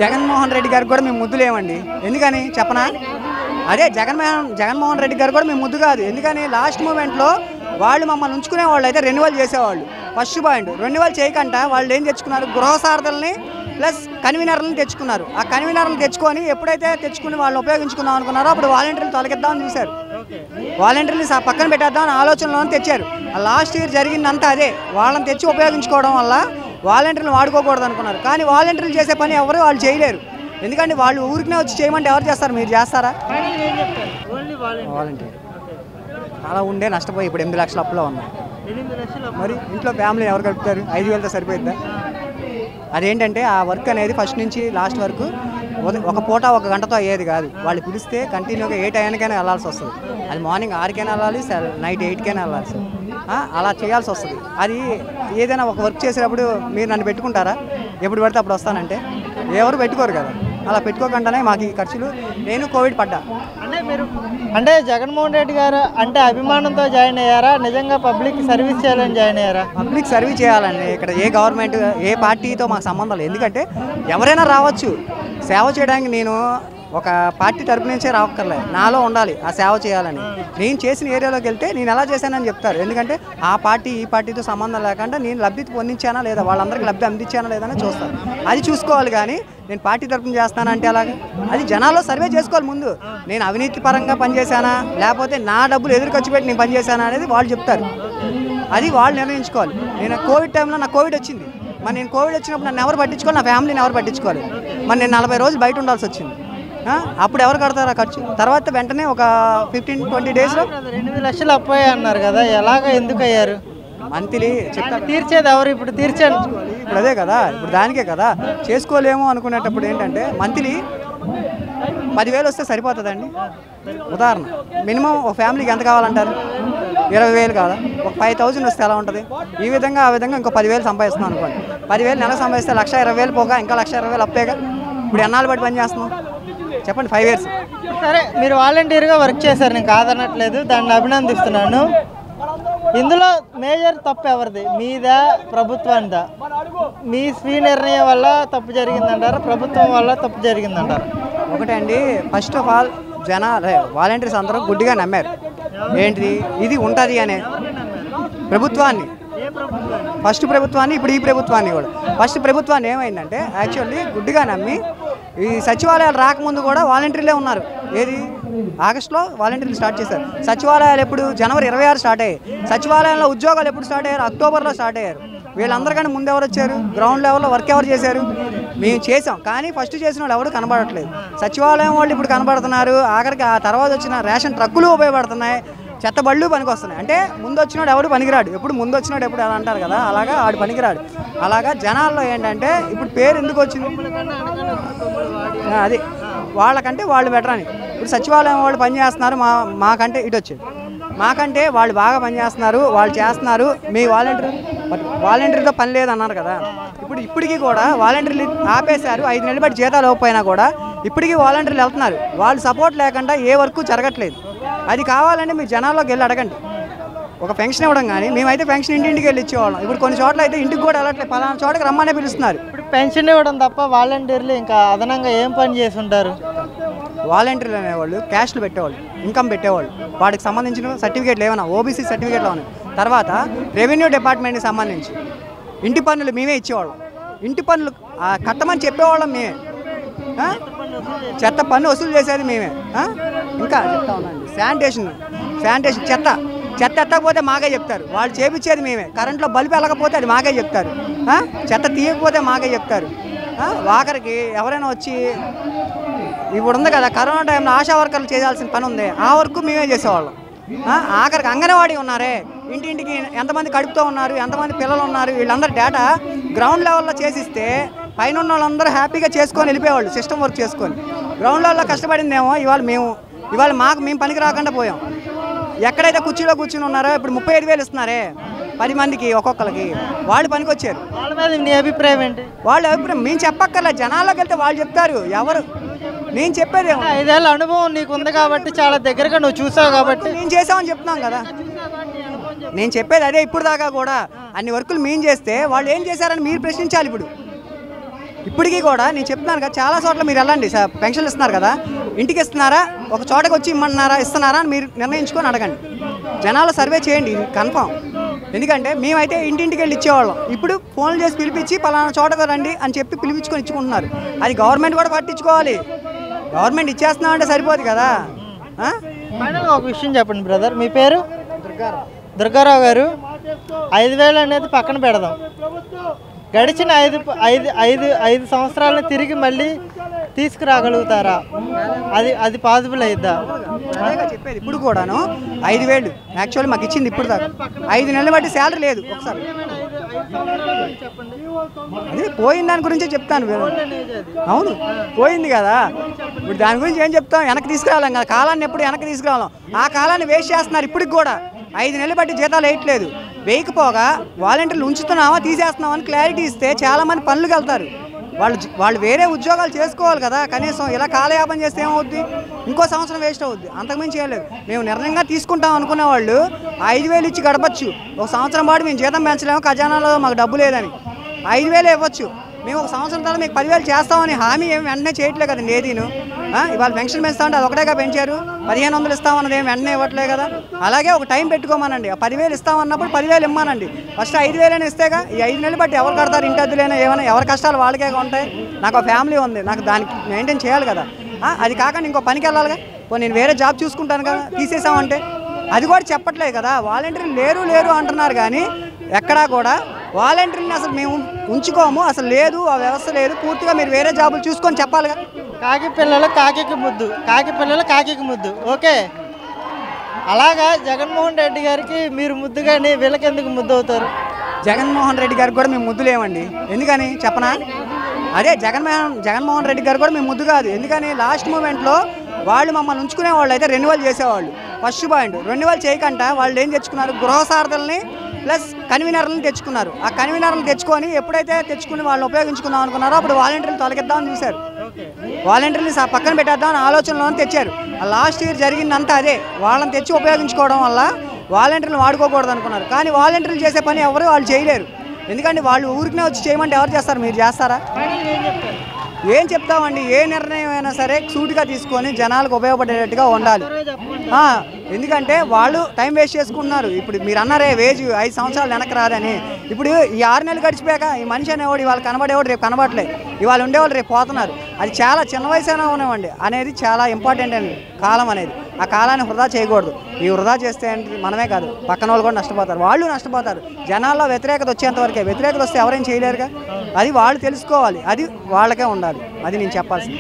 జగన్మోహన్ రెడ్డి గారికి కూడా మేము ముద్దు లేవండి. ఎందుకని చెప్పనా? అదే జగన్మోహన్ రెడ్డి గారు కూడా మేము ముద్దు కాదు. ఎందుకని లాస్ట్ మూమెంట్లో వాళ్ళు మమ్మల్ని ఉంచుకునే వాళ్ళు అయితే రెన్యువల్ చేసేవాళ్ళు. ఫస్ట్ పాయింట్ రెన్యువల్ చేయకుండా వాళ్ళు ఏం తెచ్చుకున్నారు, గృహ సారథుల్ని ప్లస్ కన్వీనర్లను తెచ్చుకున్నారు. ఆ కన్వీనర్లను తెచ్చుకొని ఎప్పుడైతే తెచ్చుకుని వాళ్ళు ఉపయోగించుకుందాం అనుకున్నారో అప్పుడు వాలంటీర్లు తొలగిద్దామని చూశారు. వాలంటీర్లు పక్కన పెట్టేద్దామని ఆలోచనలో తెచ్చారు. ఆ లాస్ట్ ఇయర్ జరిగిందంతా అదే. వాళ్ళని తెచ్చి ఉపయోగించుకోవడం వల్ల వాలంటీర్లు వాడుకోకూడదు అనుకున్నారు. కానీ వాలంటీర్లు చేసే పని ఎవరు వాళ్ళు చేయలేరు. ఎందుకంటే వాళ్ళు ఊరికనే వచ్చి చేయమంటే ఎవరు చేస్తారు? మీరు చేస్తారా? వాలంటీర్ అలా ఉండే నష్టపోయి ఇప్పుడు 8 లక్షల అప్పులో ఉన్నాయి. మరి ఇంట్లో ఫ్యామిలీ ఎవరు గడుపుతారు? 5,000తో సరిపోయిద్దా? అదేంటంటే ఆ వర్క్ అనేది ఫస్ట్ నుంచి లాస్ట్ వరకు ఒక పూట ఒక గంటతో అయ్యేది కాదు. వాళ్ళు పిలిస్తే కంటిన్యూగా 8 టైంకైనా వెళ్ళాల్సి వస్తుంది. అది మార్నింగ్ 6కైనా వెళ్ళాలి, నైట్ 8కైనా వెళ్ళాలి సార్. అలా చేయాల్సి వస్తుంది. అది ఏదైనా ఒక వర్క్ చేసేటప్పుడు మీరు నన్ను పెట్టుకుంటారా? ఎప్పుడు పడితే అప్పుడు వస్తానంటే ఎవరు పెట్టుకోరు కదా. అలా పెట్టుకోకుండానే మాకు ఈ ఖర్చులు. నేను కోవిడ్ పడ్డా. అంటే జగన్మోహన్ రెడ్డి గారు అంటే అభిమానంతో జాయిన్ అయ్యారా, నిజంగా పబ్లిక్ సర్వీస్ చేయాలని జాయిన్ అయ్యారా? పబ్లిక్ సర్వీస్ చేయాలండి. ఇక్కడ ఏ గవర్నమెంట్ ఏ పార్టీతో మాకు సంబంధం లేదు. ఎందుకంటే ఎవరైనా రావచ్చు సేవ చేయడానికి. నేను ఒక పార్టీ తరపు నుంచే రావక్కర్లేదు, నాలో ఉండాలి ఆ సేవ చేయాలని. నేను చేసిన ఏరియాలోకి వెళ్తే నేను ఎలా చేశానని చెప్తారు. ఎందుకంటే ఆ పార్టీ ఈ పార్టీతో సంబంధం లేకుండా నేను లబ్ధి పొందించానా లేదా, వాళ్ళందరికీ లబ్ధి అందించానా లేదని చూస్తాను. అది చూసుకోవాలి. కానీ నేను పార్టీ తరపున చేస్తానంటే అలాగే అది జనాల్లో సర్వే చేసుకోవాలి ముందు. నేను అవినీతి పరంగా పనిచేశానా లేకపోతే నా డబ్బులు ఎదురు ఖర్చు పెట్టి నేను పనిచేశానా అనేది వాళ్ళు చెప్తారు. అది వాళ్ళు నిర్ణయించుకోవాలి. నేను కోవిడ్ టైంలో నాకు కోవిడ్ వచ్చింది. మరి నేను కోవిడ్ వచ్చినప్పుడు నన్ను ఎవరు పట్టించుకోవాలి? నా ఫ్యామిలీని ఎవరు పట్టించుకోవాలి? మరి నేను 40 రోజులు బయట ఉండాల్సి వచ్చింది. అప్పుడు ఎవరు కడతారు ఆ ఖర్చు? తర్వాత వెంటనే ఒక 15-20 డేస్లో 8 లక్షలు అప్పాయి అన్నారు కదా, ఎలాగ ఎందుకు అయ్యారు? మంత్లీ చెప్తారు. తీర్చేది ఎవరు? ఇప్పుడు తీర్చాను. ఇప్పుడు అదే కదా, ఇప్పుడు దానికే కదా చేసుకోలేము అనుకునేటప్పుడు ఏంటంటే మంత్లీ 10,000 వస్తే సరిపోతుందండి. ఉదాహరణ మినిమం ఒక ఫ్యామిలీకి ఎంత కావాలంటారు? 20,000 కాదా? ఒక 5,000 వస్తే ఎలా ఉంటుంది? ఈ విధంగా ఆ విధంగా ఇంకో 10,000 సంపాదిస్తున్నాం అనుకోండి. 10,000 నెల సంపాదిస్తే 1,20,000 పోగా ఇంకా 1,20,000 అప్పేగా. ఇప్పుడు ఎన్నాళ్ళు బట్టి పని చేస్తున్నాం చెప్పండి? 5 years. సరే, మీరు వాలంటీర్గా వర్క్ చేశారు, నేను కాదనట్లేదు, దాన్ని అభినందిస్తున్నాను. ఇందులో మేజర్ తప్పు ఎవరిది? మీదా ప్రభుత్వానిదా? మీ స్వీయ నిర్ణయం వల్ల తప్పు జరిగిందంటారా, ప్రభుత్వం వల్ల తప్పు జరిగిందంటారా? ఒకటే అండి, ఫస్ట్ ఆఫ్ ఆల్ వాలంటీర్స్ అందరూ గుడ్డిగా నమ్మారు. ఏంటిది ఇది ఉంటుంది అనే ప్రభుత్వాన్ని, ఫస్ట్ ప్రభుత్వాన్ని, ఇప్పుడు ఈ ప్రభుత్వాన్ని కూడా. ఫస్ట్ ప్రభుత్వాన్ని ఏమైందంటే యాక్చువల్లీ గుడ్డిగా నమ్మి ఈ సచివాలయాలు రాకముందు కూడా వాలంటీర్లే ఉన్నారు. ఏది ఆగస్టులో వాలంటీర్లు స్టార్ట్ చేశారు. సచివాలయాలు ఎప్పుడు? జనవరి 26 స్టార్ట్ అయ్యాయి. సచివాలయంలో ఉద్యోగాలు ఎప్పుడు స్టార్ట్ అయ్యారు? అక్టోబర్లో స్టార్ట్ అయ్యారు. వీళ్ళందరికన్నా ముందు ఎవరు వచ్చారు? గ్రౌండ్ లెవెల్లో వర్క్ ఎవరు చేశారు? మేము చేసాం. కానీ ఫస్ట్ చేసిన వాళ్ళు ఎవరు కనబడట్లేదు. సచివాలయం వాళ్ళు ఇప్పుడు కనబడుతున్నారు. ఆఖరికి ఆ తర్వాత వచ్చిన రేషన్ ట్రక్కులు ఉపయోగపడుతున్నాయి, చెత్త బళ్ళు పనికి వస్తున్నాయి. అంటే ముందు వచ్చినాడు ఎవడు పనికిరాడు. ఎప్పుడు ముందు వచ్చినాడు ఎప్పుడు అలా అంటారు కదా, అలాగా ఆడు పనికిరాడు. అలాగా జనాల్లో ఏంటంటే ఇప్పుడు పేరు ఎందుకు వచ్చింది? అది వాళ్ళకంటే వాళ్ళు బెటర్ అని. ఇప్పుడు సచివాలయం వాళ్ళు పని చేస్తున్నారు, మాకంటే ఇటు వచ్చేది. మాకంటే వాళ్ళు బాగా పనిచేస్తున్నారు, వాళ్ళు చేస్తున్నారు. మీ వాలంటీర్తో పని లేదన్నారు కదా. ఇప్పటికీ కూడా వాలంటీర్లు ఆపేశారు. 5 నెలలు బట్టి జీతాలు ఇవ్వకపోయినా కూడా ఇప్పటికీ వాలంటీర్లు వెళ్తున్నారు. వాళ్ళు సపోర్ట్ లేకుండా ఏ వర్క్ జరగట్లేదు. అది కావాలంటే మీరు జనాల్లోకి వెళ్ళి అడగండి. ఒక పెన్షన్ ఇవ్వడం కానీ, మేమైతే పెన్షన్ ఇంటింటికి వెళ్ళి ఇచ్చేవాళ్ళం. ఇప్పుడు కొన్ని చోట్ల అయితే ఇంటికి కూడా వెళ్ళట్లేదు, పలానా చోటకి రమ్మనే పిలుస్తున్నారు. ఇప్పుడు పెన్షన్ ఇవ్వడం తప్ప వాలంటీర్లు ఇంకా అదనంగా ఏం పని చేసి ఉంటారు? వాలంటీర్లు అనేవాళ్ళు క్యాష్లు పెట్టేవాళ్ళు, ఇన్కమ్ పెట్టేవాళ్ళు. వాటికి సంబంధించిన సర్టిఫికేట్లు ఏమైనా ఓబీసీ సర్టిఫికేట్లు ఉన్నాయి. తర్వాత రెవెన్యూ డిపార్ట్మెంట్కి సంబంధించి ఇంటి పన్నులు మేమే ఇచ్చేవాళ్ళం. ఇంటి పన్నులు కట్టమని చెప్పేవాళ్ళం మేమే. చెత్త పన్ను వసూలు చేసేది మేమే. ఇంకా చెప్తా ఉన్నాండి, శానిటేషన్ చెత్త ఎత్తకపోతే మాకే చెప్తారు. వాళ్ళు చేపించేది మేమే. కరెంట్లో బల్బు వెళ్ళకపోతే అది మాకే చెప్తారు. చెత్త తీయకపోతే మాకే చెప్తారు. ఆఖరికి ఎవరైనా వచ్చి ఇప్పుడు ఉంది కదా కరోనా టైంలో ఆశా వర్కర్లు చేయాల్సిన పని ఉంది, ఆ వర్క్ మేమే చేసేవాళ్ళం. ఆఖరికి అంగన్వాడీ ఉన్నారే, ఇంటింటికి ఎంతమంది కడుపుతో ఉన్నారు, ఎంతమంది పిల్లలు ఉన్నారు, వీళ్ళందరూ డేటా గ్రౌండ్ లెవెల్లో చేసిస్తే పైన ఉన్న వాళ్ళందరూ హ్యాపీగా చేసుకొని వెళ్ళిపోయేవాళ్ళు. సిస్టమ్ వర్క్ చేసుకొని గ్రౌండ్ లెవెల్లో కష్టపడిందేమో ఇవాళ మేము పనికి రాకుండా పోయాం. ఎక్కడైతే కుర్చీలో కూర్చుని ఉన్నారో ఇప్పుడు 35,000 ఇస్తున్నారే 10 మందికి ఒక్కొక్కరికి, వాళ్ళు పనికి వచ్చారు. వాళ్ళ మీద నీ అభిప్రాయం ఏంటి? వాళ్ళ అభిప్రాయం మేము చెప్పక్కర్లేదు, జనాల్లోకి వెళ్తే వాళ్ళు చెప్తారు. ఎవరు నేను చెప్పేది 5 ఏళ్ళ అనుభవం నీకు ఉంది కాబట్టి, చాలా దగ్గరగా నువ్వు చూసావు కాబట్టి నేను చేసామని చెప్తున్నాం కదా. నేను చెప్పేది అదే. ఇప్పుడు దాకా కూడా అన్ని వర్కులు మేము చేస్తే వాళ్ళు ఏం చేశారని మీరు ప్రశ్నించాలి. ఇప్పుడు ఇప్పటికీ కూడా నేను చెప్తున్నాను కదా, చాలా చోట్ల మీరు వెళ్ళండి, పెన్షన్లు ఇస్తున్నారు కదా, ఇంటికి ఇస్తున్నారా, ఒక చోటకి వచ్చి ఇస్తున్నారా అని మీరు నిర్ణయించుకొని అడగండి. జనాలు సర్వే చేయండి, ఇది కన్ఫామ్. ఎందుకంటే మేమైతే ఇంటింటికి వెళ్ళి ఇచ్చేవాళ్ళం, ఇప్పుడు ఫోన్లు చేసి పిలిపించి పలానా చోటకు రండి అని చెప్పి పిలిపించుకొని ఇచ్చుకుంటున్నారు. అది గవర్నమెంట్ కూడా పట్టించుకోవాలి. గవర్నమెంట్ ఇచ్చేస్తున్నామంటే సరిపోదు కదా. ఫైనల్గా ఒక విషయం చెప్పండి బ్రదర్, మీ పేరు? దుర్గారావు గారు. 5,000 అనేది పక్కన పెడదాం, గడిచిన 5 సంవత్సరాలను తిరిగి మళ్ళీ తీసుకురాగలుగుతారా? అది పాసిబుల్ అయిద్దా? చెప్పేది ఇప్పుడు కూడాను 5,000 యాక్చువల్లీ మాకు ఇచ్చింది ఇప్పుడు దాకా 5 నెలలు బట్టి శాలరీ లేదు. ఒకసారి అదే పోయిన దాని గురించే చెప్తాను. అవును, పోయింది కదా, ఇప్పుడు దాని గురించి ఏం చెప్తాం? వెనక్కి తీసుకురావాలం కదా, కాలాన్ని ఎప్పుడు వెనక్కి తీసుకురావాలం. ఆ కాలాన్ని వేస్ట్ చేస్తున్నారు. ఇప్పటికి కూడా 5 నెలలు బట్టి జీతాలు వేయట్లేదు. వేయకపోగా వాలంటీర్లు ఉంచుతున్నామా తీసేస్తున్నామా అని క్లారిటీ ఇస్తే చాలామంది పనులకు వెళ్తారు. వాళ్ళు వేరే ఉద్యోగాలు చేసుకోవాలి కదా. కనీసం ఇలా కాలయాపన చేస్తే ఏమవుద్ది? ఇంకో సంవత్సరం వేస్ట్ అవుద్ది. అంతకుమించి చేయలేదు. మేము నిర్ణయంగా తీసుకుంటాం అనుకునే వాళ్ళు 5,000 ఇచ్చి గడపచ్చు. ఒక సంవత్సరం పాటు మేము జీతం పెంచలేము, ఖజానాలో మాకు డబ్బు లేదని 5,000 ఇవ్వచ్చు. మేము ఒక సంవత్సరం తర్వాత మీకు 10,000 చేస్తామని హామీ ఏమి వెంటనే చేయట్లేదు కదండి. ఏదీను ఇవాళ పెన్షన్ పెంచుతామంటే అది ఒకటేగా పెంచారు. 1,500 ఇస్తామన్నది ఏమి వెంటనే ఇవ్వట్లే కదా. అలాగే ఒక టైం పెట్టుకోమనండి. 10,000 ఇస్తామన్నప్పుడు 10,000 ఇమ్మానండి. ఫస్ట్ 5,000 ఇస్తేగా ఈ 5 నెలలు బట్టి ఎవరు కడతారు? ఇంటి అద్దెలైనా ఏమైనా ఎవరి కష్టాలు వాళ్ళకే ఉంటాయి. నాకు ఫ్యామిలీ ఉంది, నాకు దానికి మెయింటైన్ చేయాలి కదా. అది కాకుండా ఇంకో పనికి వెళ్ళాలిగా. నేను వేరే జాబ్ చూసుకుంటాను కదా, తీసేసామంటే అది కూడా చెప్పట్లేదు కదా. వాలంటీర్లు లేరు అంటున్నారు కానీ ఎక్కడా కూడా వాలంటీర్ని అసలు మేము ఉంచుకోము, అసలు లేదు, ఆ వ్యవస్థ లేదు, పూర్తిగా మీరు వేరే జాబులు చూసుకొని చెప్పాలిగా. కాకి పిల్లలు కాకికి ముద్దు, కాకి పిల్లలు కాకికి ముద్దు. ఓకే, అలాగా జగన్మోహన్ రెడ్డి గారికి మీరు ముద్దు, కానీ వీళ్ళకి ఎందుకు ముద్దు అవుతారు? జగన్మోహన్ రెడ్డి గారికి కూడా మేము ముద్దు లేవండి. ఎందుకని చెప్పనా? అదే జగన్మోహన్ రెడ్డి గారు కూడా మేము ముద్దు కాదు. ఎందుకని లాస్ట్ మూమెంట్లో వాళ్ళు మమ్మల్ని ఉంచుకునే వాళ్ళు అయితే రెన్యువల్ చేసేవాళ్ళు. ఫస్ట్ పాయింట్, రెన్యువల్ చేయకుండా వాళ్ళు ఏం తెచ్చుకున్నారు? గృహ సారథుల్ని ప్లస్ కన్వీనర్లను తెచ్చుకున్నారు. ఆ కన్వీనర్లను తెచ్చుకొని ఎప్పుడైతే తెచ్చుకుని వాళ్ళని ఉపయోగించుకుందాం అనుకున్నారో అప్పుడు వాలంటీర్లు తొలగిద్దామని చూశారు. వాలంటీర్లు పక్కన పెట్టేద్దామని ఆలోచనలో తెచ్చారు. లాస్ట్ ఇయర్ జరిగిందంతా అదే. వాళ్ళని తెచ్చి ఉపయోగించుకోవడం వల్ల వాలంటీర్లు వాడుకోకూడదు అనుకున్నారు. కానీ వాలంటీర్లు చేసే పని ఎవరు వాళ్ళు చేయలేరు. ఎందుకంటే వాళ్ళు ఊరికనే వచ్చి చేయమంటే ఎవరు చేస్తారు? మీరు చేస్తారా? ఏం చెప్తామండి? ఏ నిర్ణయం అయినా సరే సూటిగా తీసుకొని జనాలకు ఉపయోగపడేటట్టుగా ఉండాలి. ఎందుకంటే వాళ్ళు టైం వేస్ట్ చేసుకుంటున్నారు. ఇప్పుడు మీరు అన్నారే వేజ్ 5 సంవత్సరాలు వెనక్కి రాదని. ఇప్పుడు ఈ 6 నెలలు గడిచిపోయాక ఈ మనిషి అనేవాడు ఇవాళ కనబడేవాడు రేపు కనబడలేదు, ఇవాళ ఉండేవాళ్ళు రేపు పోతున్నారు. అది చాలా చిన్న వయసైనా ఉన్నామండి అనేది చాలా ఇంపార్టెంట్ అండి. కాలం అనేది ఆ కాలాన్ని వృధా చేయకూడదు. ఈ వృధా చేస్తే మనమే కాదు, పక్కన వాళ్ళు కూడా నష్టపోతారు, వాళ్ళు నష్టపోతారు. జనాల్లో వ్యతిరేకత వచ్చేంత వరకే. వ్యతిరేకత వస్తే ఎవరైనా చేయలేరుగా. అది వాళ్ళు తెలుసుకోవాలి, అది వాళ్ళకే ఉండాలి. అది నేను చెప్పాల్సింది.